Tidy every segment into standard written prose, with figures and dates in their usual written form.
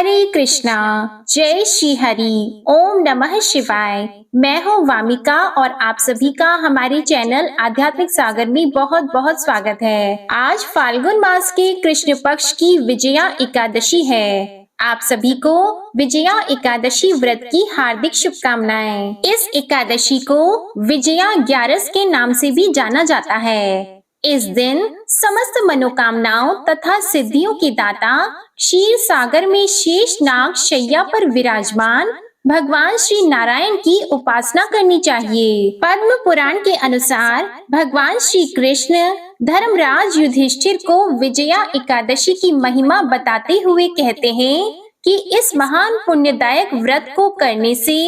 हरे कृष्णा, जय श्री हरि, ओम नमः शिवाय। मैं हूँ वामिका और आप सभी का हमारे चैनल आध्यात्मिक सागर में बहुत बहुत स्वागत है। आज फाल्गुन मास के कृष्ण पक्ष की विजया एकादशी है। आप सभी को विजया एकादशी व्रत की हार्दिक शुभकामनाएं। इस एकादशी को विजया ग्यारस के नाम से भी जाना जाता है। इस दिन समस्त मनोकामनाओं तथा सिद्धियों के दाता क्षीर सागर में शेष नाग शैया पर विराजमान भगवान श्री नारायण की उपासना करनी चाहिए। पद्म पुराण के अनुसार भगवान श्री कृष्ण धर्मराज युधिष्ठिर को विजया एकादशी की महिमा बताते हुए कहते हैं कि इस महान पुण्यदायक व्रत को करने से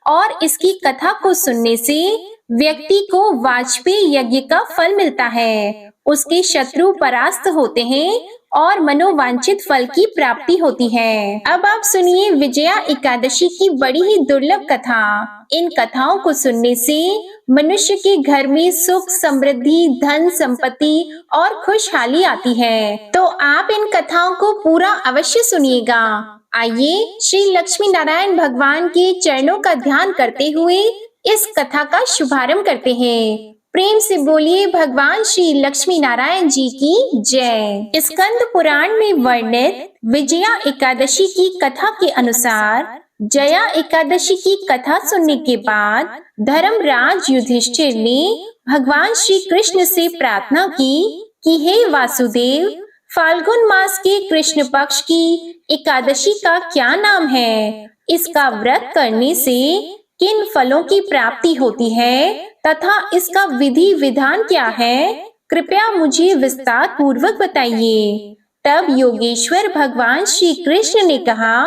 और इसकी कथा को सुनने से व्यक्ति को वाजपेयी यज्ञ का फल मिलता है, उसके शत्रु परास्त होते हैं और मनोवांछित फल की प्राप्ति होती है। अब आप सुनिए विजया एकादशी की बड़ी ही दुर्लभ कथा। इन कथाओं को सुनने से मनुष्य के घर में सुख, समृद्धि, धन, संपत्ति और खुशहाली आती है। तो आप इन कथाओं को पूरा अवश्य सुनिएगा। आइए श्री लक्ष्मी नारायण भगवान के चरणों का ध्यान करते हुए इस कथा का शुभारंभ करते हैं। प्रेम से बोलिए भगवान श्री लक्ष्मी नारायण जी की जय। स्कंद पुराण में वर्णित विजया एकादशी की कथा के अनुसार जया एकादशी की कथा सुनने के बाद धर्मराज युधिष्ठिर ने भगवान श्री कृष्ण से प्रार्थना की कि हे वासुदेव, फाल्गुन मास के कृष्ण पक्ष की एकादशी का क्या नाम है? इसका व्रत करने से किन फलों की प्राप्ति होती है तथा इसका विधि विधान क्या है? कृपया मुझे विस्तार पूर्वक बताइए। तब योगेश्वर भगवान श्री कृष्ण ने कहा,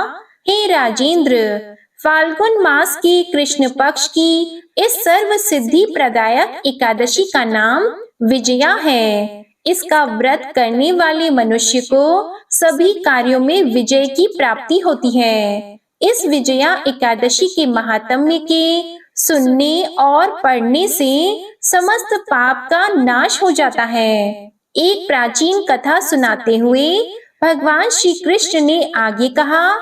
हे राजेंद्र, फाल्गुन मास के कृष्ण पक्ष की इस सर्व सिद्धि प्रदायक एकादशी का नाम विजया है। इसका व्रत करने वाले मनुष्य को सभी कार्यों में विजय की प्राप्ति होती है। इस विजया एकादशी के महात्म्य के सुनने और पढ़ने से समस्त पाप का नाश हो जाता है। एक प्राचीन कथा सुनाते हुए भगवान श्री कृष्ण ने आगे कहा,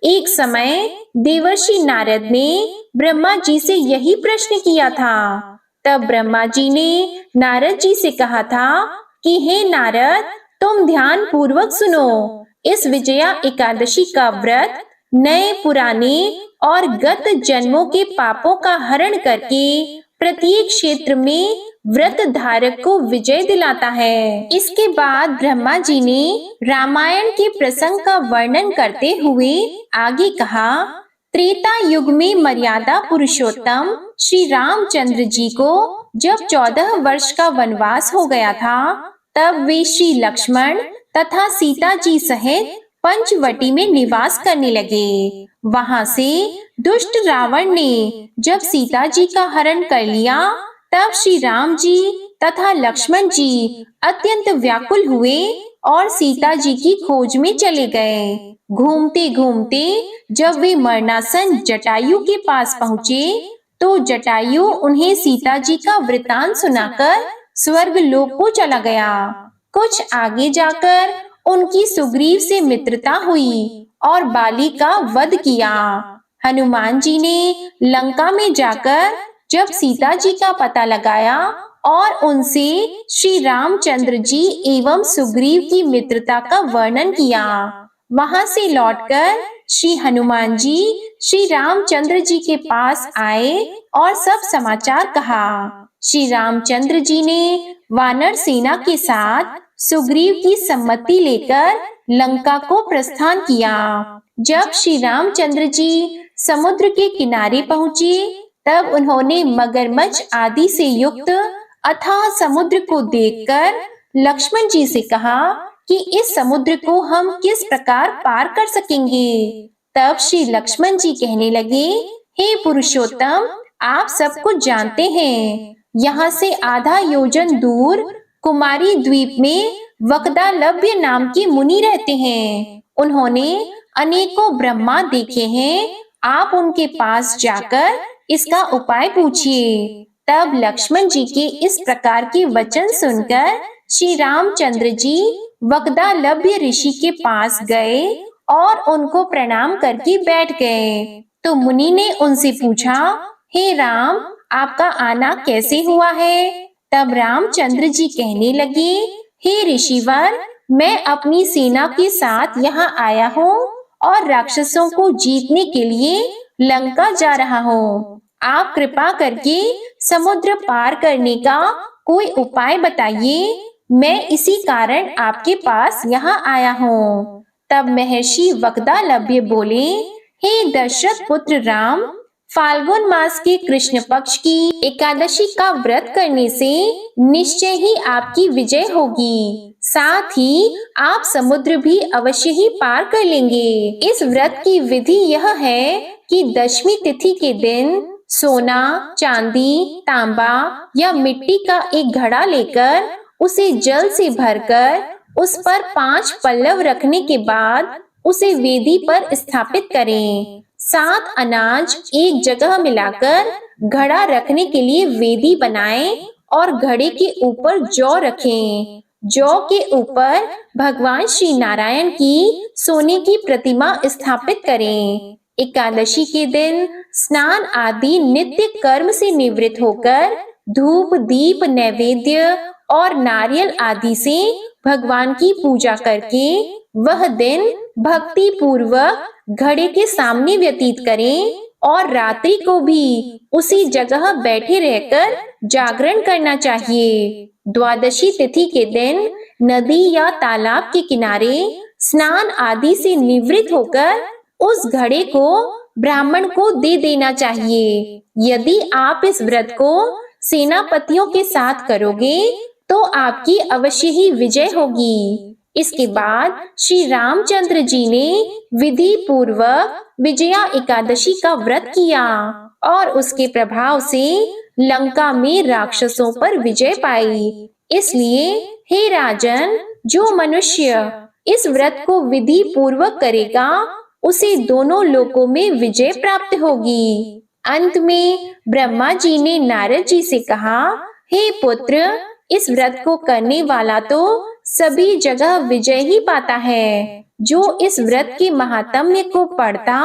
एक समय देवर्षि नारद ने ब्रह्मा जी से यही प्रश्न किया था। तब ब्रह्मा जी ने नारद जी से कहा था कि हे नारद, तुम ध्यान पूर्वक सुनो। इस विजया एकादशी का व्रत नए, पुराने और गत जन्मों के पापों का हरण करके प्रत्येक क्षेत्र में व्रत धारक को विजय दिलाता है। इसके बाद ब्रह्मा जी ने रामायण के प्रसंग का वर्णन करते हुए आगे कहा, त्रेता युग में मर्यादा पुरुषोत्तम श्री रामचंद्र जी को जब 14 वर्ष का वनवास हो गया था, तब वे श्री लक्ष्मण तथा सीता जी सहित पंचवटी में निवास करने लगे। वहां से दुष्ट रावण ने जब सीता जी का हरण कर लिया, तब श्री राम जी तथा लक्ष्मण जी अत्यंत व्याकुल हुए और सीता जी की खोज में चले गए। घूमते घूमते जब वे मरणासन जटायु के पास पहुँचे, तो जटायु उन्हें सीता जी का वृतांत सुनाकर स्वर्ग लोक को चला गया। कुछ आगे जाकर उनकी सुग्रीव से मित्रता हुई और बाली का वध किया। हनुमान जी ने लंका में जाकर जब सीता जी का पता लगाया और उनसे श्री रामचंद्र जी एवं सुग्रीव की मित्रता का वर्णन किया, वहां से लौटकर श्री हनुमान जी श्री रामचंद्र जी के पास आए और सब समाचार कहा। श्री रामचंद्र जी ने वानर सेना के साथ सुग्रीव की सम्मति लेकर लंका को प्रस्थान किया। जब श्री रामचंद्र जी समुद्र के किनारे पहुँचे, तब उन्होंने मगरमच्छ आदि से युक्त अथाह समुद्र को देखकर लक्ष्मण जी से कहा कि इस समुद्र को हम किस प्रकार पार कर सकेंगे। तब श्री लक्ष्मण जी कहने लगे, हे पुरुषोत्तम, आप सब कुछ जानते हैं। यहाँ से आधा योजन दूर कुमारी द्वीप में वकदालभ्य नाम के मुनि रहते हैं। उन्होंने अनेकों ब्रह्मा देखे हैं। आप उनके पास जाकर इसका उपाय पूछिए। तब लक्ष्मण जी के इस प्रकार के वचन सुनकर श्री रामचंद्र जी वकदालभ्य ऋषि के पास गए और उनको प्रणाम करके बैठ गए। तो मुनि ने उनसे पूछा, हे राम, आपका आना कैसे हुआ है? तब रामचंद्र जी कहने लगे, हे ऋषिवर, मैं अपनी सेना के साथ यहाँ आया हूँ और राक्षसों को जीतने के लिए लंका जा रहा हूँ। आप कृपा करके समुद्र पार करने का कोई उपाय बताइए। मैं इसी कारण आपके पास यहाँ आया हूँ। तब महर्षि वक्दालभ्य बोले, हे दशरथ पुत्र राम, फाल्गुन मास के कृष्ण पक्ष की एकादशी का व्रत करने से निश्चय ही आपकी विजय होगी। साथ ही आप समुद्र भी अवश्य ही पार कर लेंगे। इस व्रत की विधि यह है कि दशमी तिथि के दिन सोना, चांदी, तांबा या मिट्टी का एक घड़ा लेकर उसे जल से भरकर उस पर 5 पल्लव रखने के बाद उसे वेदी पर स्थापित करें। 7 अनाज एक जगह मिलाकर घड़ा रखने के लिए वेदी बनाएं और घड़े के ऊपर जौ रखें। जौ के ऊपर भगवान श्री नारायण की सोने की प्रतिमा स्थापित करें। एकादशी के दिन स्नान आदि नित्य कर्म से निवृत्त होकर धूप, दीप, नैवेद्य और नारियल आदि से भगवान की पूजा करके वह दिन भक्ति पूर्वक घड़े के सामने व्यतीत करें और रात्रि को भी उसी जगह बैठे रहकर जागरण करना चाहिए। द्वादशी तिथि के दिन नदी या तालाब के किनारे स्नान आदि से निवृत्त होकर उस घड़े को ब्राह्मण को दे देना चाहिए। यदि आप इस व्रत को सेनापतियों के साथ करोगे तो आपकी अवश्य ही विजय होगी। इसके बाद श्री रामचंद्र जी ने विधि पूर्वक विजया एकादशी का व्रत किया और उसके प्रभाव से लंका में राक्षसों पर विजय पाई। इसलिए हे राजन, जो मनुष्य इस व्रत को विधि पूर्वक करेगा उसे दोनों लोकों में विजय प्राप्त होगी। अंत में ब्रह्मा जी ने नारद जी से कहा, हे पुत्र, इस व्रत को करने वाला तो सभी जगह विजय ही पाता है। जो इस व्रत के महात्म्य को पढ़ता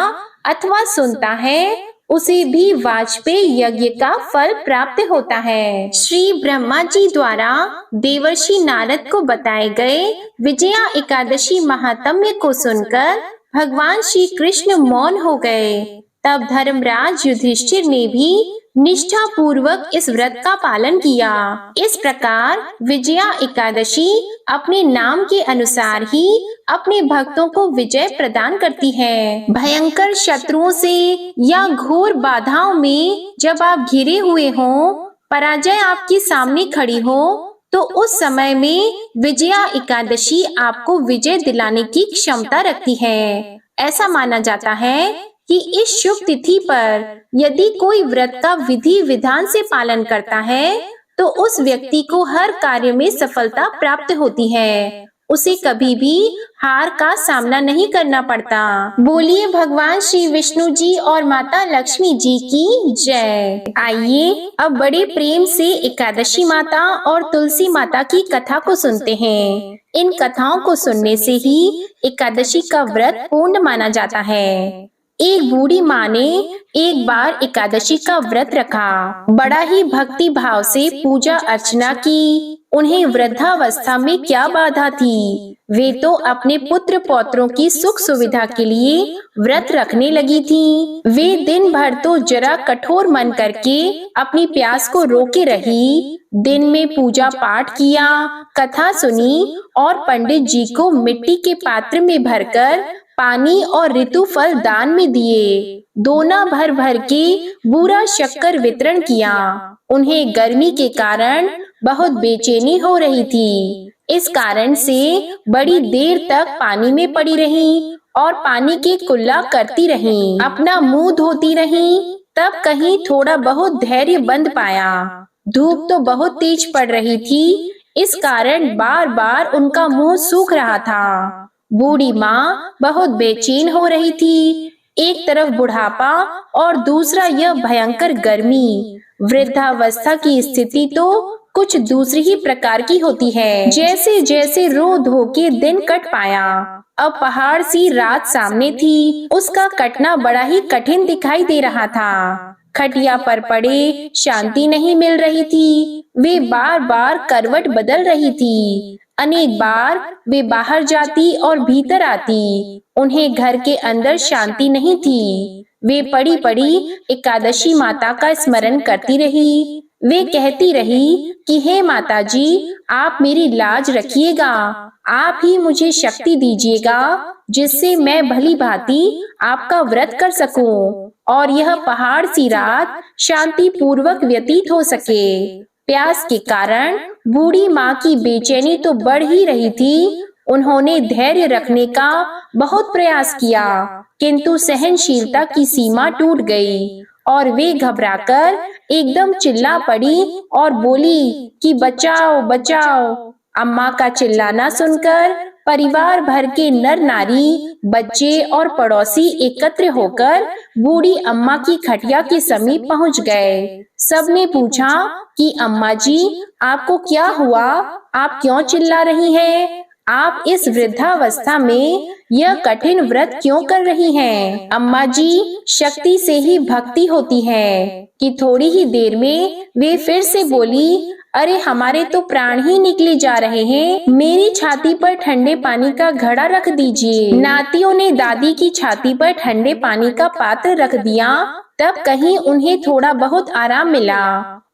अथवा सुनता है उसे भी वाजपेयी यज्ञ का फल प्राप्त होता है। श्री ब्रह्मा जी द्वारा देवर्षि नारद को बताए गए विजया एकादशी महात्म्य को सुनकर भगवान श्री कृष्ण मौन हो गए। तब धर्मराज युधिष्ठिर ने भी निष्ठा पूर्वक इस व्रत का पालन किया। इस प्रकार विजया एकादशी अपने नाम के अनुसार ही अपने भक्तों को विजय प्रदान करती है। भयंकर शत्रुओं से या घोर बाधाओं में जब आप घिरे हुए हो, पराजय आपके सामने खड़ी हो, तो उस समय में विजया एकादशी आपको विजय दिलाने की क्षमता रखती है। ऐसा माना जाता है कि इस शुभ तिथि पर यदि कोई व्रत का विधि विधान से पालन करता है तो उस व्यक्ति को हर कार्य में सफलता प्राप्त होती है। उसे कभी भी हार का सामना नहीं करना पड़ता। बोलिए भगवान श्री विष्णु जी और माता लक्ष्मी जी की जय। आइए अब बड़े प्रेम से एकादशी माता और तुलसी माता की कथा को सुनते हैं। इन कथाओं को सुनने से ही एकादशी का व्रत पूर्ण माना जाता है। एक बूढ़ी माँ ने एक बार एकादशी का व्रत रखा। बड़ा ही भक्ति भाव से पूजा अर्चना की। उन्हें वृद्धावस्था में क्या बाधा थी, वे तो अपने पुत्र पौत्रों की सुख सुविधा के लिए व्रत रखने लगी थी। वे दिन भर तो जरा कठोर मन करके अपनी प्यास को रोके रही। दिन में पूजा पाठ किया, कथा सुनी और पंडित जी को मिट्टी के पात्र में भरकर पानी और ऋतु फल दान में दिए। दोना भर भर के बूरा शक्कर वितरण किया। उन्हें गर्मी के कारण बहुत बेचैनी हो रही थी। इस कारण से बड़ी देर तक पानी में पड़ी रहीं और पानी की कुल्ला करती रहीं। अपना मुंह धोती रहीं। तब कहीं थोड़ा बहुत धैर्य बंद पाया। धूप तो बहुत तेज पड़ रही थी, इस कारण बार बार उनका मुंह सूख रहा था। बूढ़ी माँ बहुत बेचैन हो रही थी। एक तरफ बुढ़ापा और दूसरा यह भयंकर गर्मी। वृद्धावस्था की स्थिति तो कुछ दूसरी ही प्रकार की होती है। जैसे जैसे रो धो के दिन कट पाया, अब पहाड़ सी रात सामने थी, उसका कटना बड़ा ही कठिन दिखाई दे रहा था। खटिया पर पड़े शांति नहीं मिल रही थी। वे बार बार करवट बदल रही थी। अनेक बार वे बाहर जाती और भीतर आती। उन्हें घर के अंदर शांति नहीं थी। वे पड़ी पड़ी एकादशी माता का स्मरण करती रही। वे कहती रही कि हे माता जी, आप मेरी लाज रखिएगा। आप ही मुझे शक्ति दीजिएगा जिससे मैं भली भांति आपका व्रत कर सकूं और यह पहाड़ सी रात शांति पूर्वक व्यतीत हो सके। प्यास के कारण बूढ़ी माँ की बेचैनी तो बढ़ ही रही थी। उन्होंने धैर्य रखने का बहुत प्रयास किया, किंतु सहनशीलता की सीमा टूट गई और वे घबराकर एकदम चिल्ला पड़ी और बोली कि बचाओ बचाओ। अम्मा का चिल्लाना सुनकर परिवार भर के नर नारी, बच्चे और पड़ोसी एकत्र होकर बूढ़ी अम्मा की खटिया के समीप पहुंच गए। सबने पूछा कि अम्मा जी, आपको क्या हुआ? आप क्यों चिल्ला रही हैं? आप इस वृद्धावस्था में यह कठिन व्रत क्यों कर रही हैं? अम्मा जी, शक्ति से ही भक्ति होती है। कि थोड़ी ही देर में वे फिर से बोली, अरे हमारे तो प्राण ही निकले जा रहे हैं। मेरी छाती पर ठंडे पानी का घड़ा रख दीजिए। नातियों ने दादी की छाती पर ठंडे पानी का पात्र रख दिया। तब कहीं उन्हें थोड़ा बहुत आराम मिला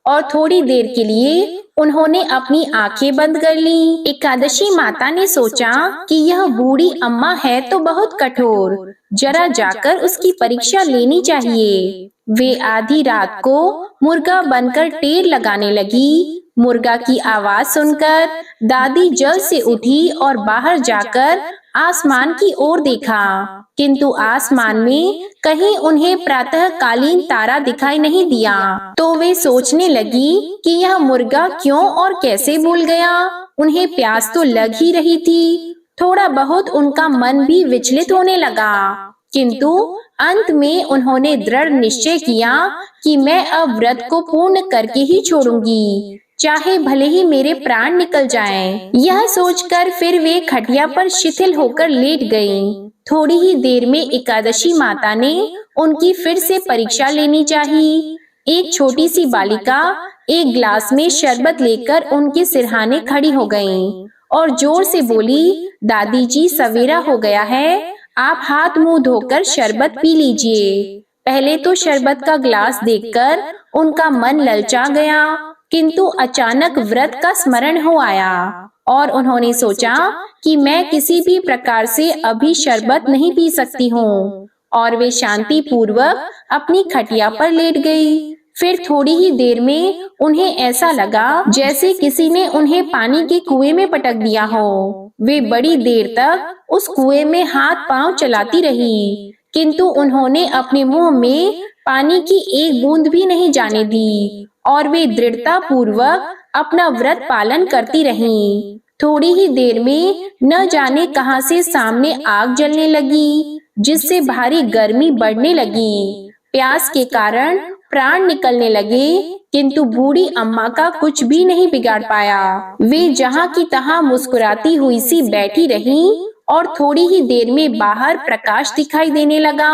और थोड़ी देर के लिए उन्होंने अपनी आंखें बंद कर ली। एकादशी माता ने सोचा कि यह बूढ़ी अम्मा है तो बहुत कठोर, जरा जाकर उसकी परीक्षा लेनी चाहिए। वे आधी रात को मुर्गा बनकर टेर लगाने लगी। मुर्गा की आवाज सुनकर दादी जल्द से उठी और बाहर जाकर आसमान की ओर देखा, किंतु आसमान में कहीं उन्हें प्रातःकालीन तारा दिखाई नहीं दिया। तो वे सोचने लगी कि यह मुर्गा क्यों और कैसे भूल गया। उन्हें प्यास तो लग ही रही थी। थोड़ा बहुत उनका मन भी विचलित होने लगा, किंतु अंत में उन्होंने दृढ़ निश्चय किया कि मैं अब व्रत को पूर्ण करके ही छोड़ूंगी, चाहे भले ही मेरे प्राण निकल जाएं। यह सोचकर फिर वे खटिया पर शिथिल होकर लेट गईं। थोड़ी ही देर में एकादशी माता ने उनकी फिर से परीक्षा लेनी चाहिए। एक छोटी सी बालिका एक गिलास में शरबत लेकर उनके सिरहाने खड़ी हो गईं और जोर से बोली, दादी जी, सवेरा हो गया है, आप हाथ मुंह धोकर शरबत पी लीजिए। पहले तो शरबत का गिलास देखकर उनका मन ललचा गया, किंतु अचानक व्रत का स्मरण हो आया और उन्होंने सोचा कि मैं किसी भी प्रकार से अभी शरबत नहीं पी सकती हूँ और वे शांति पूर्वक अपनी खटिया पर लेट गई। फिर थोड़ी ही देर में उन्हें ऐसा लगा जैसे किसी ने उन्हें पानी के कुएं में पटक दिया हो। वे बड़ी देर तक उस कुएं में हाथ पांव चलाती रही, किंतु उन्होंने अपने मुंह में पानी की एक बूंद भी नहीं जाने दी और वे दृढ़ता पूर्वक अपना व्रत पालन करती रहीं। थोड़ी ही देर में न जाने कहां से सामने आग जलने लगी, जिससे भारी गर्मी बढ़ने लगी। प्यास के कारण प्राण निकलने लगे, किंतु बूढ़ी अम्मा का कुछ भी नहीं बिगाड़ पाया। वे जहां की तहां मुस्कुराती हुई सी बैठी रहीं और थोड़ी ही देर में बाहर प्रकाश दिखाई देने लगा।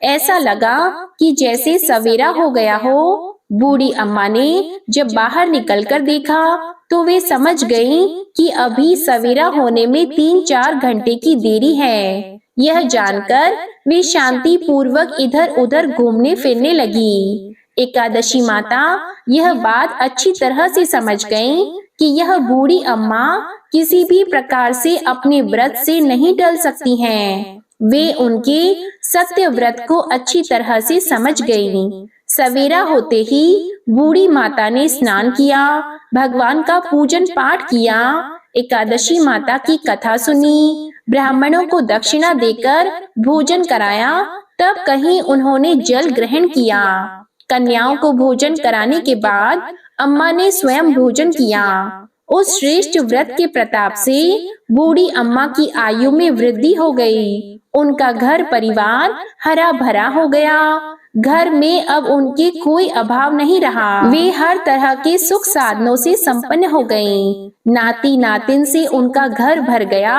ऐसा लगा कि जैसे सवेरा हो गया हो। बूढ़ी अम्मा ने जब बाहर निकलकर देखा तो वे समझ गईं कि अभी सवेरा होने में 3-4 घंटे की देरी है। यह जानकर वे शांति पूर्वक इधर उधर घूमने फिरने लगी। एकादशी माता यह बात अच्छी तरह से समझ गईं कि यह बूढ़ी अम्मा किसी भी प्रकार से अपने व्रत से नहीं टल सकती हैं। वे उनके सत्य व्रत को अच्छी तरह से समझ गईं। सवेरा होते ही बूढ़ी माता ने स्नान किया, भगवान का पूजन पाठ किया, एकादशी माता की कथा सुनी, ब्राह्मणों को दक्षिणा देकर भोजन कराया। तब कहीं उन्होंने जल ग्रहण किया। कन्याओं को भोजन कराने के बाद अम्मा ने स्वयं भोजन किया। उस श्रेष्ठ व्रत के प्रताप से बूढ़ी अम्मा की आयु में वृद्धि हो गई। उनका घर परिवार हरा भरा हो गया। घर में अब उनके कोई अभाव नहीं रहा। वे हर तरह के सुख साधनों से संपन्न हो गईं। नाती नातिन से उनका घर भर गया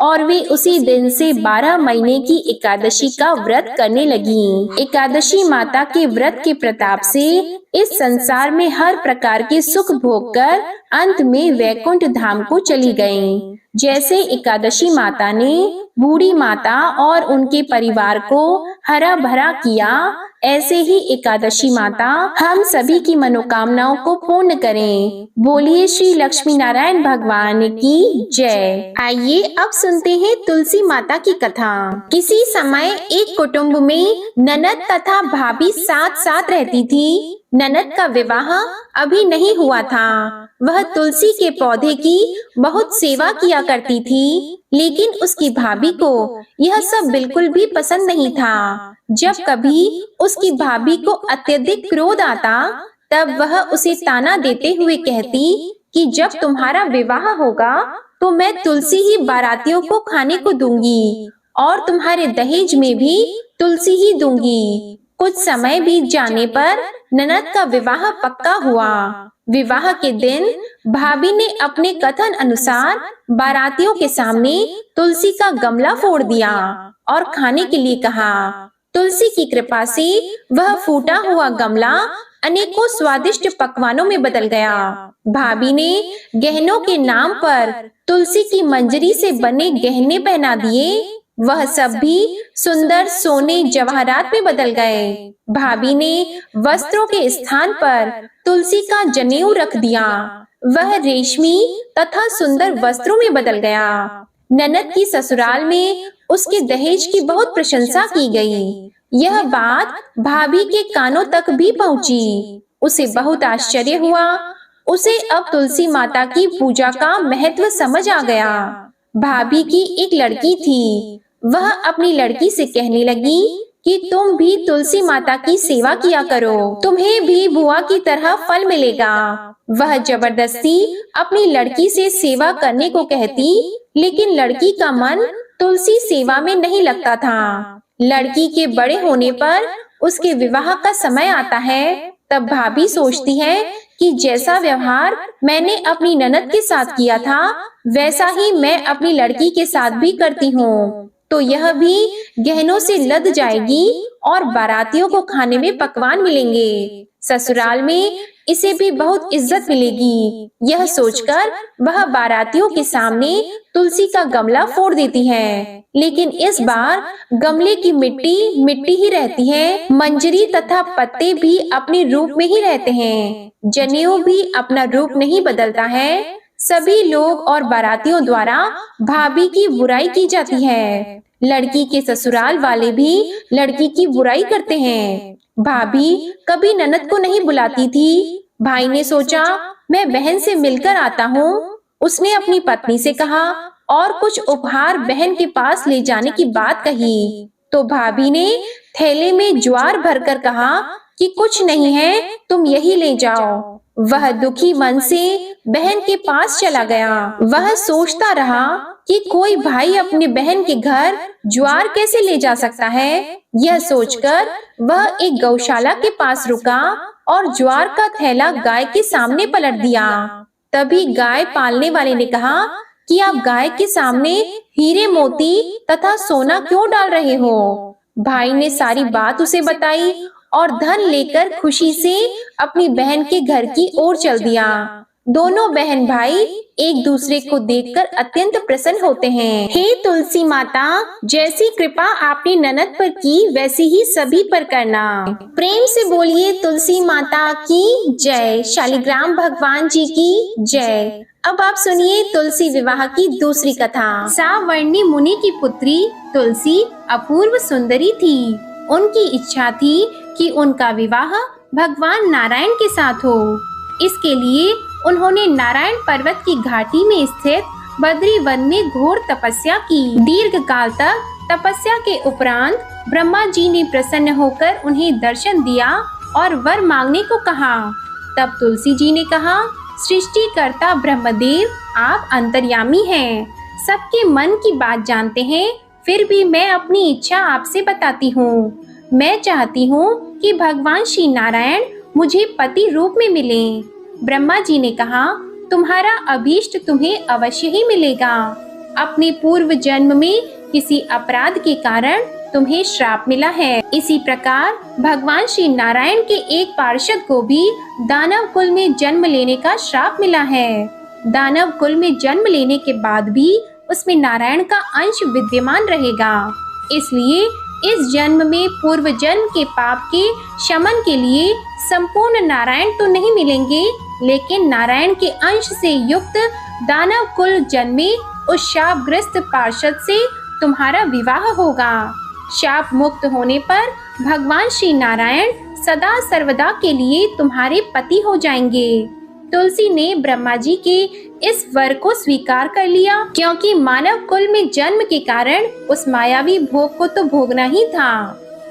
और वे उसी दिन से 12 महीने की एकादशी का व्रत करने लगी। एकादशी माता के व्रत के प्रताप से इस संसार में हर प्रकार के सुख भोग कर अंत में वैकुंठ धाम को चली गईं। जैसे एकादशी माता ने बूढ़ी माता और उनके परिवार को हरा भरा किया, ऐसे ही एकादशी माता हम सभी की मनोकामनाओं को पूर्ण करें। बोलिए श्री लक्ष्मी नारायण भगवान की जय। आइए अब सुनते हैं तुलसी माता की कथा। किसी समय एक कुटुंब में ननद तथा भाभी साथ साथ रहती थी। ननद का विवाह अभी नहीं हुआ था। वह तुलसी के पौधे की बहुत सेवा किया करती थी, लेकिन उसकी भाभी को यह सब बिल्कुल भी पसंद नहीं था। जब कभी उसकी भाभी को अत्यधिक क्रोध आता, तब वह उसे ताना देते हुए कहती कि जब तुम्हारा विवाह होगा तो मैं तुलसी ही बारातियों को खाने को दूंगी और तुम्हारे दहेज में भी तुलसी ही दूंगी। कुछ समय बीत जाने पर ननद का विवाह पक्का हुआ। विवाह के दिन भाभी ने अपने कथन अनुसार बारातियों के सामने तुलसी का गमला फोड़ दिया और खाने के लिए कहा। तुलसी की कृपा से वह फूटा हुआ गमला अनेकों स्वादिष्ट पकवानों में बदल गया। भाभी ने गहनों के नाम पर तुलसी की मंजरी से बने गहने पहना दिए। वह सब भी सुंदर सोने जवाहरात में बदल गए। भाभी ने वस्त्रों के स्थान पर तुलसी का जनेऊ रख दिया। वह रेशमी तथा सुंदर वस्त्रों में बदल गया। ननद की ससुराल में उसके दहेज की बहुत प्रशंसा की गई। यह बात भाभी के कानों तक भी पहुंची। उसे बहुत आश्चर्य हुआ। उसे अब तुलसी माता की पूजा का महत्व समझ आ गया। भाभी की एक लड़की थी। वह अपनी लड़की से कहने लगी कि तुम भी तुलसी माता की सेवा किया करो, तुम्हें भी बुआ की तरह फल मिलेगा। वह जबरदस्ती अपनी लड़की से सेवा करने को कहती, लेकिन लड़की का मन तुलसी सेवा में नहीं लगता था। लड़की के बड़े होने पर उसके विवाह का समय आता है, तब भाभी सोचती है कि जैसा व्यवहार मैंने अपनी ननद के साथ किया था, वैसा ही मैं अपनी लड़की के साथ भी करती हूँ, तो यह भी गहनों से लद जाएगी और बारातियों को खाने में पकवान मिलेंगे। ससुराल में इसे भी बहुत इज्जत मिलेगी। यह सोचकर वह बारातियों के सामने तुलसी का गमला फोड़ देती है, लेकिन इस बार गमले की मिट्टी मिट्टी ही रहती है। मंजरी तथा पत्ते भी अपने रूप में ही रहते हैं। जनेऊ भी अपना रूप नहीं बदलता है। सभी लोग और बारातियों द्वारा भाभी की बुराई की जाती है। लड़की के ससुराल वाले भी लड़की की बुराई करते हैं। भाभी कभी ननद को नहीं बुलाती थी। भाई ने सोचा मैं बहन से मिलकर आता हूँ। उसने अपनी पत्नी से कहा और कुछ उपहार बहन के पास ले जाने की बात कही, तो भाभी ने थैले में ज्वार भरकर कहा कि कुछ नहीं है, तुम यही ले जाओ। वह दुखी मन से बहन के पास चला गया। वह सोचता रहा कि कोई भाई अपने बहन के घर ज्वार कैसे ले जा सकता है। यह सोचकर वह एक गौशाला के पास रुका और ज्वार का थैला गाय के सामने पलट दिया। तभी गाय पालने वाले ने कहा कि आप गाय के सामने हीरे मोती तथा सोना क्यों डाल रहे हो। भाई ने सारी बात उसे बताई और धन लेकर खुशी से अपनी बहन के घर की ओर चल दिया। दोनों बहन भाई एक दूसरे को देखकर अत्यंत प्रसन्न होते हैं। हे तुलसी माता, जैसी कृपा आपने ननद पर की वैसी ही सभी पर करना। प्रेम से बोलिए तुलसी माता की जय। शालिग्राम भगवान जी की जय। अब आप सुनिए तुलसी विवाह की दूसरी कथा। सावर्णी मुनि की पुत्री तुलसी अपूर्व सुंदरी थी। उनकी इच्छा थी कि उनका विवाह भगवान नारायण के साथ हो। इसके लिए उन्होंने नारायण पर्वत की घाटी में स्थित बद्री वन में घोर तपस्या की। दीर्घ काल तक तपस्या के उपरांत ब्रह्मा जी ने प्रसन्न होकर उन्हें दर्शन दिया और वर मांगने को कहा। तब तुलसी जी ने कहा, सृष्टिकर्ता ब्रह्मदेव, आप अंतर्यामी हैं, सबके मन की बात जानते हैं, फिर भी मैं अपनी इच्छा आपसे बताती हूँ। मैं चाहती हूँ कि भगवान श्री नारायण मुझे पति रूप में मिलें। ब्रह्मा जी ने कहा, तुम्हारा अभीष्ट तुम्हें अवश्य ही मिलेगा। अपने पूर्व जन्म में किसी अपराध के कारण तुम्हें श्राप मिला है। इसी प्रकार भगवान श्री नारायण के एक पार्षद को भी दानव कुल में जन्म लेने का श्राप मिला है। दानव कुल में जन्म लेने के बाद भी उसमें नारायण का अंश विद्यमान रहेगा। इसलिए इस जन्म में पूर्व जन्म के पाप के शमन के लिए संपूर्ण नारायण तो नहीं मिलेंगे, लेकिन नारायण के अंश से युक्त दानव कुल जन्मे उस शापग्रस्त पार्षद से तुम्हारा विवाह होगा। शाप मुक्त होने पर भगवान श्री नारायण सदा सर्वदा के लिए तुम्हारे पति हो जाएंगे। तुलसी ने ब्रह्मा जी के इस वर को स्वीकार कर लिया, क्योंकि मानव कुल में जन्म के कारण उस मायावी भोग को तो भोगना ही था।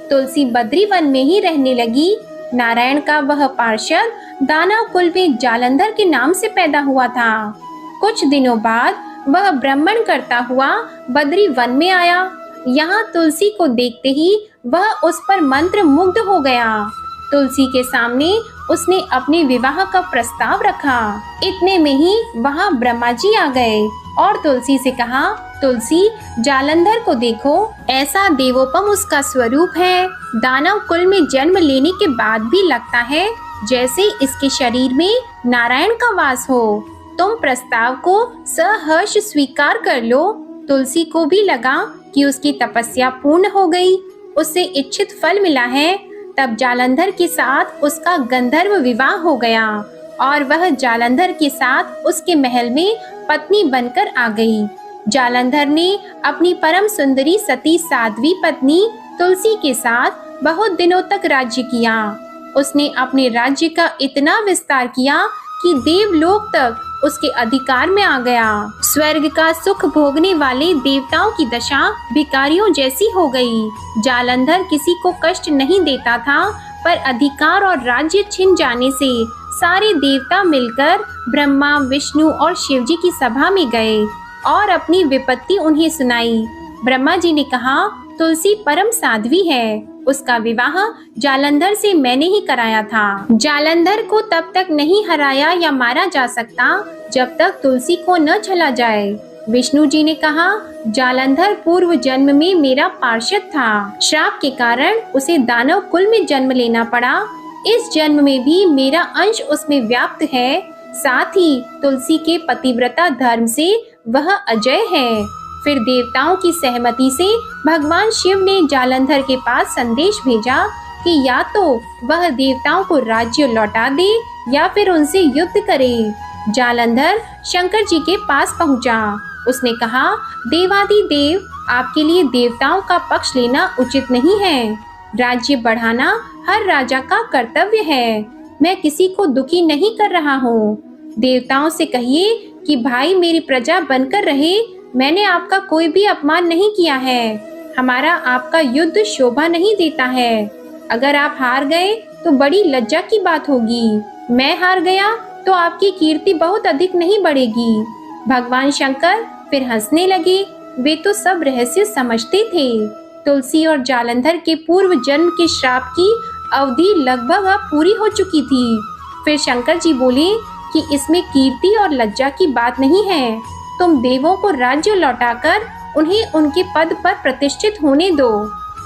तुलसी बद्री वन में ही रहने लगी। नारायण का वह पार्षद दानव कुल में जालंधर के नाम से पैदा हुआ था। कुछ दिनों बाद वह ब्राह्मण करता हुआ बद्री वन में आया। यहाँ तुलसी को देखते ही वह उस पर मंत्र मुग्ध हो गया। तुलसी के सामने उसने अपने विवाह का प्रस्ताव रखा। इतने में ही वहाँ ब्रह्मा जी आ गए और तुलसी से कहा, तुलसी, जालंधर को देखो, ऐसा देवोपम उसका स्वरूप है। दानव कुल में जन्म लेने के बाद भी लगता है जैसे इसके शरीर में नारायण का वास हो। तुम प्रस्ताव को सहर्ष स्वीकार कर लो। तुलसी को भी लगा कि उसकी तपस्या पूर्ण हो गई, उसे इच्छित फल मिला है। तब जालंधर के साथ उसका गंधर्व विवाह हो गया और वह जालंधर के साथ उसके महल में पत्नी बनकर आ गई। जालंधर ने अपनी परम सुंदरी सती साध्वी पत्नी तुलसी के साथ बहुत दिनों तक राज्य किया। उसने अपने राज्य का इतना विस्तार किया कि देवलोक तक उसके अधिकार में आ गया। स्वर्ग का सुख भोगने वाले देवताओं की दशा भिखारियों जैसी हो गई। जालंधर किसी को कष्ट नहीं देता था, पर अधिकार और राज्य छिन जाने से सारे देवता मिलकर ब्रह्मा, विष्णु और शिव जी की सभा में गए और अपनी विपत्ति उन्हें सुनाई। ब्रह्मा जी ने कहा, तुलसी परम साध्वी है, उसका विवाह जालंधर से मैंने ही कराया था। जालंधर को तब तक नहीं हराया या मारा जा सकता जब तक तुलसी को न चला जाए। विष्णु जी ने कहा, जालंधर पूर्व जन्म में मेरा पार्षद था। श्राप के कारण उसे दानव कुल में जन्म लेना पड़ा। इस जन्म में भी मेरा अंश उसमें व्याप्त है। साथ ही तुलसी के पतिव्रता धर्म से वह अजय है। फिर देवताओं की सहमति से भगवान शिव ने जालंधर के पास संदेश भेजा कि या तो वह देवताओं को राज्य लौटा दे या फिर उनसे युद्ध करे। जालंधर शंकर जी के पास पहुंचा। उसने कहा, देवादिदेव, आपके लिए देवताओं का पक्ष लेना उचित नहीं है। राज्य बढ़ाना हर राजा का कर्तव्य है। मैं किसी को दुखी नहीं कर रहा हूँ। देवताओं से कहिए कि भाई मेरी प्रजा बनकर रहे। मैंने आपका कोई भी अपमान नहीं किया है। हमारा आपका युद्ध शोभा नहीं देता है। अगर आप हार गए तो बड़ी लज्जा की बात होगी। मैं हार गया तो आपकी कीर्ति बहुत अधिक नहीं बढ़ेगी। भगवान शंकर फिर हंसने लगे। वे तो सब रहस्य समझते थे। तुलसी और जालंधर के पूर्व जन्म के श्राप की अवधि लगभग अब पूरी हो चुकी थी। फिर शंकर जी बोले कि इसमें कीर्ति और लज्जा की बात नहीं है। तुम देवों को राज्य लौटाकर उन्हें उनके पद पर प्रतिष्ठित होने दो।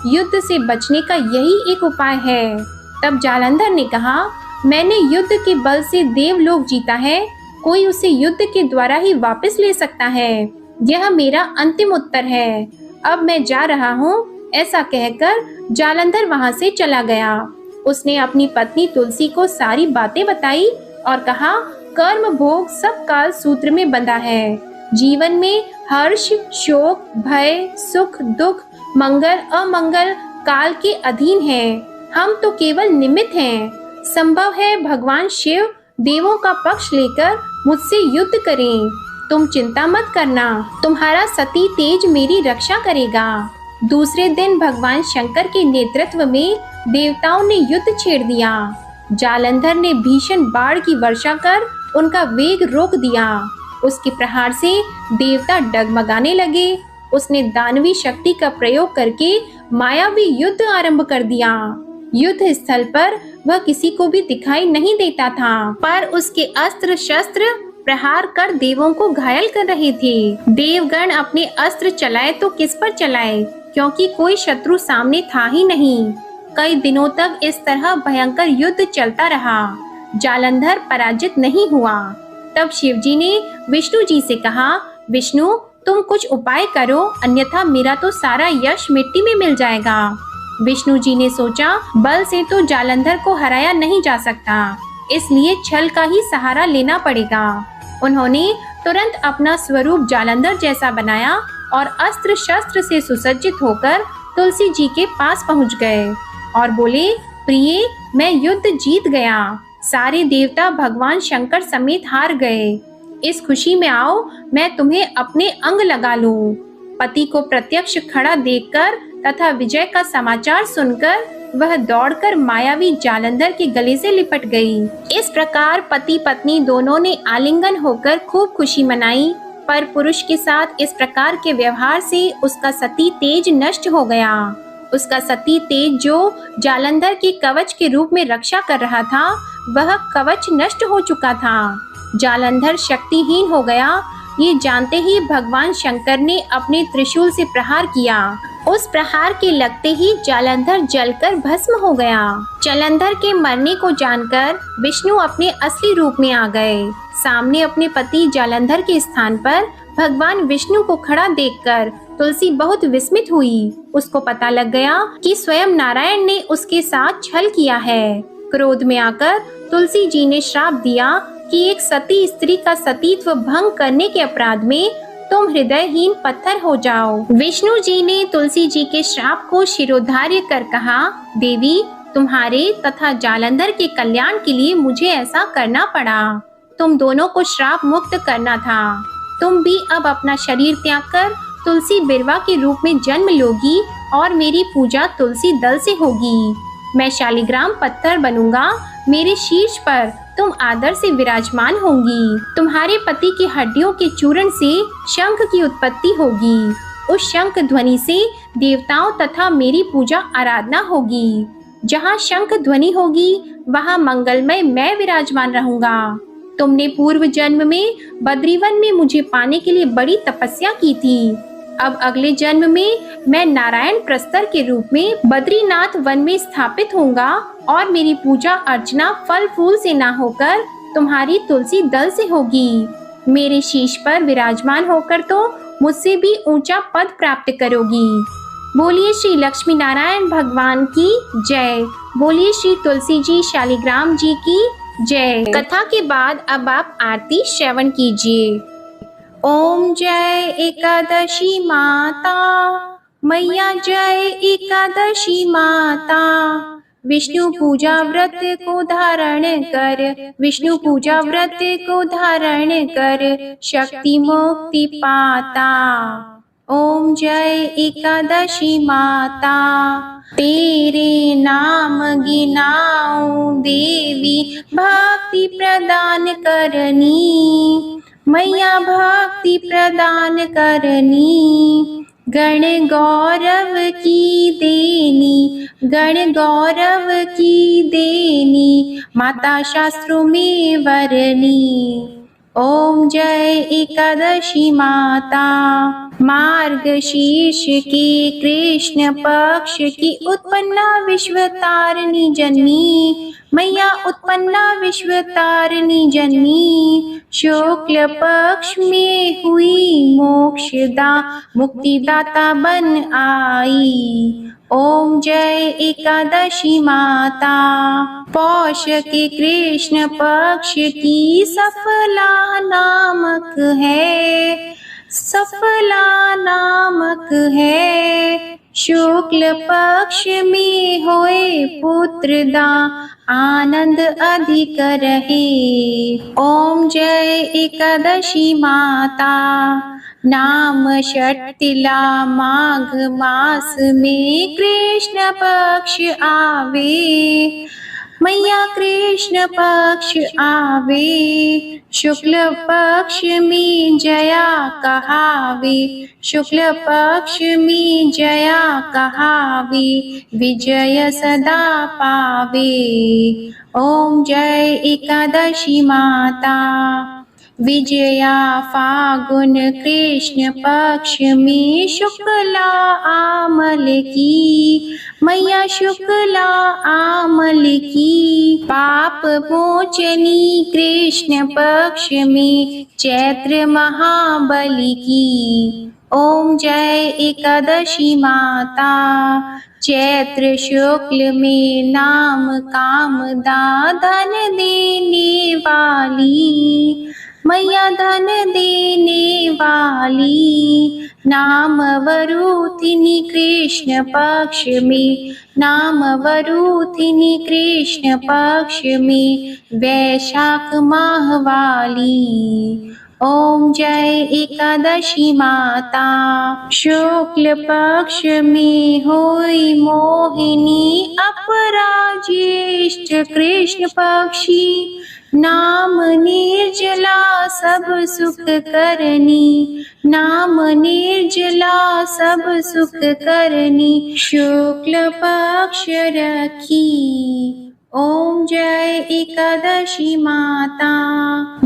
युद्ध से बचने का यही एक उपाय है। तब जालंधर ने कहा, मैंने युद्ध के बल से देवलोक जीता है। कोई उसे युद्ध के द्वारा ही वापस ले सकता है। यह मेरा अंतिम उत्तर है। अब मैं जा रहा हूँ। ऐसा कहकर जालंधर वहाँ से चला गया। उसने अपनी पत्नी तुलसी को सारी बातें बताई और कहा, कर्म भोग सब काल सूत्र में बंधा है। जीवन में हर्ष, शोक, भय, सुख, दुख, मंगल, अमंगल काल के अधीन है। हम तो केवल निमित्त हैं। संभव है भगवान शिव देवों का पक्ष लेकर मुझसे युद्ध करें। तुम चिंता मत करना, तुम्हारा सती तेज मेरी रक्षा करेगा। दूसरे दिन भगवान शंकर के नेतृत्व में देवताओं ने युद्ध छेड़ दिया। जालंधर ने भीषण बाढ़ की वर्षा कर उनका वेग रोक दिया। उसके प्रहार से देवता डगमगाने लगे। उसने दानवी शक्ति का प्रयोग करके मायावी युद्ध आरंभ कर दिया। युद्ध स्थल पर वह किसी को भी दिखाई नहीं देता था, पर उसके अस्त्र शस्त्र प्रहार कर देवों को घायल कर रहे थे। देवगण अपने अस्त्र चलाए तो किस पर चलाए, क्योंकि कोई शत्रु सामने था ही नहीं। कई दिनों तक इस तरह भयंकर युद्ध चलता रहा। जालंधर पराजित नहीं हुआ। तब शिवजी ने विष्णु जी से कहा, विष्णु तुम कुछ उपाय करो, अन्यथा मेरा तो सारा यश मिट्टी में मिल जाएगा। विष्णु जी ने सोचा, बल से तो जालंधर को हराया नहीं जा सकता, इसलिए छल का ही सहारा लेना पड़ेगा। उन्होंने तुरंत अपना स्वरूप जालंधर जैसा बनाया और अस्त्र शस्त्र से सुसज्जित होकर तुलसी जी के पास पहुंच गए और बोले, प्रिय मैं युद्ध जीत गया। सारे देवता भगवान शंकर समेत हार गए। इस खुशी में आओ, मैं तुम्हें अपने अंग लगा लूं। पति को प्रत्यक्ष खड़ा देखकर तथा विजय का समाचार सुनकर वह दौड़कर मायावी जालंधर के गले से लिपट गई। इस प्रकार पति पत्नी दोनों ने आलिंगन होकर खूब खुशी मनाई। पर पुरुष के साथ इस प्रकार के व्यवहार से उसका सती तेज नष्ट हो गया। उसका सती तेज जो जालंधर के कवच के रूप में रक्षा कर रहा था, वह कवच नष्ट हो चुका था। जालंधर शक्तिहीन हो गया। ये जानते ही भगवान शंकर ने अपने त्रिशूल से प्रहार किया। उस प्रहार के लगते ही जालंधर जलकर भस्म हो गया। जालंधर के मरने को जानकर विष्णु अपने असली रूप में आ गए। सामने अपने पति जालंधर के स्थान पर भगवान विष्णु को खड़ा देखकर तुलसी बहुत विस्मित हुई। उसको पता लग गया कि स्वयं नारायण ने उसके साथ छल किया है। क्रोध में आकर तुलसी जी ने श्राप दिया कि एक सती स्त्री का सतीत्व भंग करने के अपराध में तुम हृदयहीन पत्थर हो जाओ। विष्णु जी ने तुलसी जी के श्राप को शिरोधार्य कर कहा, देवी तुम्हारे तथा जालंधर के कल्याण के लिए मुझे ऐसा करना पड़ा। तुम दोनों को श्राप मुक्त करना था। तुम भी अब अपना शरीर त्याग कर तुलसी बिरवा के रूप में जन्म लोगी और मेरी पूजा तुलसी दल से होगी। मैं शालिग्राम पत्थर बनूंगा। मेरे शीर्ष पर तुम आदर से विराजमान होंगी। तुम्हारे पति की हड्डियों के चूर्ण से शंख की उत्पत्ति होगी। उस शंख ध्वनि से देवताओं तथा मेरी पूजा आराधना होगी। जहाँ शंख ध्वनि होगी वहाँ मंगलमय मैं विराजमान रहूंगा। तुमने पूर्व जन्म में बद्रीवन में मुझे पाने के लिए बड़ी तपस्या की थी। अब अगले जन्म में मैं नारायण प्रस्तर के रूप में बद्रीनाथ वन में स्थापित होऊंगा और मेरी पूजा अर्चना फल फूल से ना होकर तुम्हारी तुलसी दल से होगी। मेरे शीश पर विराजमान होकर तो मुझसे भी ऊंचा पद प्राप्त करोगी। बोलिए श्री लक्ष्मी नारायण भगवान की जय। बोलिए श्री तुलसी जी शालिग्राम जी की जय। कथा के बाद अब आप आरती श्रवण कीजिए। ओम जय एकादशी माता मैया, जय एकादशी माता। विष्णु पूजा व्रत को धारण कर, विष्णु पूजा व्रत को धारण कर, शक्ति मुक्ति पाता। ओम जय एकादशी माता। तेरे नाम गिनाऊं देवी, भक्ति प्रदान करनी मैया, भक्ति प्रदान करनी। गण गौरव की देनी, गण गौरव की देनी, माता शास्त्रों में वरनी। ओम जय एकादशी माता। मार्गशीर्ष की कृष्ण पक्ष की उत्पन्ना विश्वतारिणी जन्मी मैया, उत्पन्ना विश्वतारिणी जन्मी। शुक्ल पक्ष में हुई मोक्षदा, मुक्तिदाता बन आई। ओम जय एकादशी माता। पौष के कृष्ण पक्ष की सफला नामक है, सफला नामक है। शुक्ल पक्ष में होए पुत्रदा, आनंद अधिक रहे। ओम जय एकादशी माता। नाम षटतिला माघ मास में कृष्ण पक्ष आवे मैया, कृष्ण पक्ष आवे। शुक्ल पक्ष में जया कहावे, शुक्ल पक्ष में जया कहावे, विजय सदा पावे। ओम जय एकादशी माता। विजया फागुन कृष्ण पक्ष में शुक्ला आमल की, मैया शुक्ला आमल की। पाप मोचनी कृष्ण पक्ष में चैत्र महाबली की। ओम जय एकादशी माता। चैत्र शुक्ल में नाम कामदा धन देने वाली, मैया धन देने वाली। नाम वरूथिनी कृष्ण पक्ष में, नाम वरूथिनी कृष्ण पक्ष में वैशाख माह वाली। ओम जय एकादशी माता। शुक्ल पक्ष में होई मोहिनी अपराज्येष्ठ कृष्ण पक्षी। नाम निर्जला सब सुख करनी, नाम निर्जला सब सुख करनी। शुक्ल पक्ष रखी। ओम जय एकादशी माता।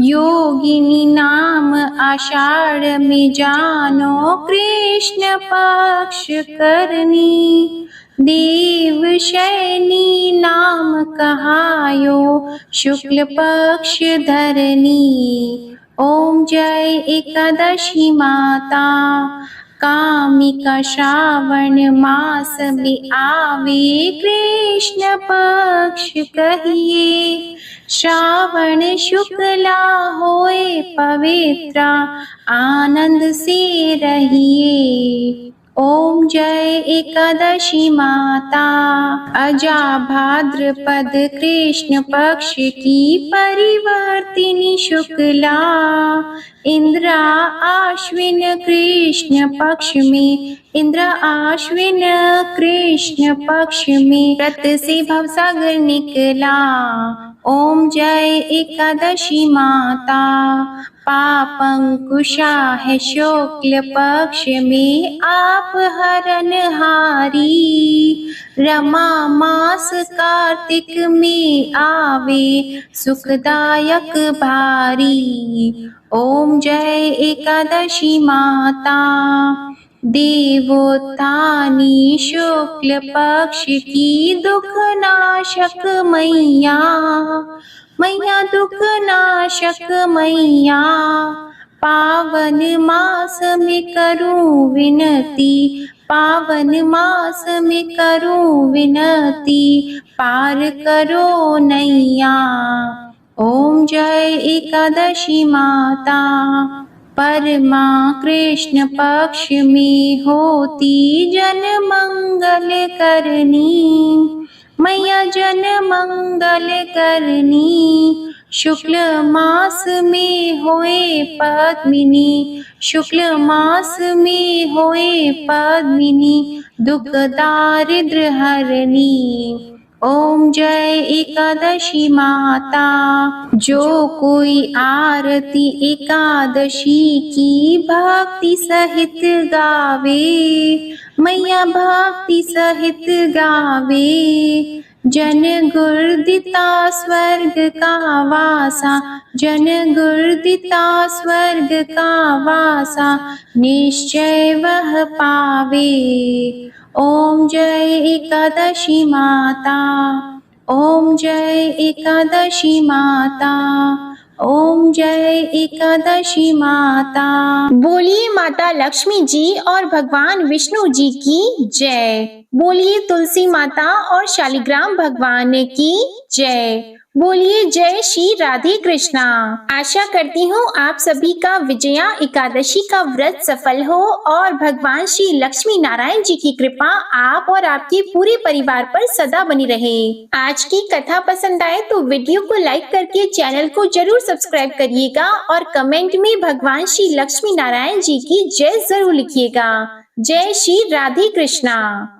योगिनी नाम आषाढ़ में जानो कृष्ण पक्ष करनी। देव शयनी नाम कहायो शुक्ल पक्ष धरनी। ओम जय एकादशी माता। कामिका श्रावण मास में आवे कृष्ण पक्ष कहिए। श्रावण शुक्ला होए पवित्रा आनंद से रहिए। ओम जय एकादशी माता। अजा भाद्रपद कृष्ण पक्ष की परिवर्तिनी शुक्ला। इंद्रा आश्विन कृष्ण पक्ष में, इंद्रा आश्विन कृष्ण पक्ष में व्रत से भवसागर निकला। ओम जय एकादशी माता। पापंकुशा है शुक्ल पक्ष में आप हरनहारी। रमा मास कार्तिक में आवे सुखदायक भारी। ओम जय एकादशी माता। देवोत्थानी शुक्ल पक्ष की दुख नाशक मैया, मैया दुख नाशक मैया। पावन मास में करूं विनती, पावन मास में करूं विनती, पार करो नैया। ओम जय एकादशी माता। परमा कृष्ण पक्ष में होती जन मंगल करनी, मैया जन मंगल करनी। शुक्ल मास में होए पद्मिनी, शुक्ल मास में होए पद्मिनी दुख दारिद्र हरनी। ओम जय एकादशी माता। जो कोई आरती एकादशी की भक्ति सहित गावे, मैया भक्ति सहित गावे। जन गुर्दिता स्वर्ग का वासा, जन गुर्दिता स्वर्ग का वासा निश्चय वह पावे। ओम जय एकादशी माता। ओम जय एकादशी माता। ओम जय एकादशी माता। बोलिए माता लक्ष्मी जी और भगवान विष्णु जी की जय। बोलिए तुलसी माता और शालिग्राम भगवान की जय। बोलिए जय श्री राधे कृष्णा। आशा करती हूँ आप सभी का विजया एकादशी का व्रत सफल हो और भगवान श्री लक्ष्मी नारायण जी की कृपा आप और आपके पूरे परिवार पर सदा बनी रहे। आज की कथा पसंद आए तो वीडियो को लाइक करके चैनल को जरूर सब्सक्राइब करिएगा और कमेंट में भगवान श्री लक्ष्मी नारायण जी की जय जरूर लिखिएगा। जय श्री राधे कृष्णा।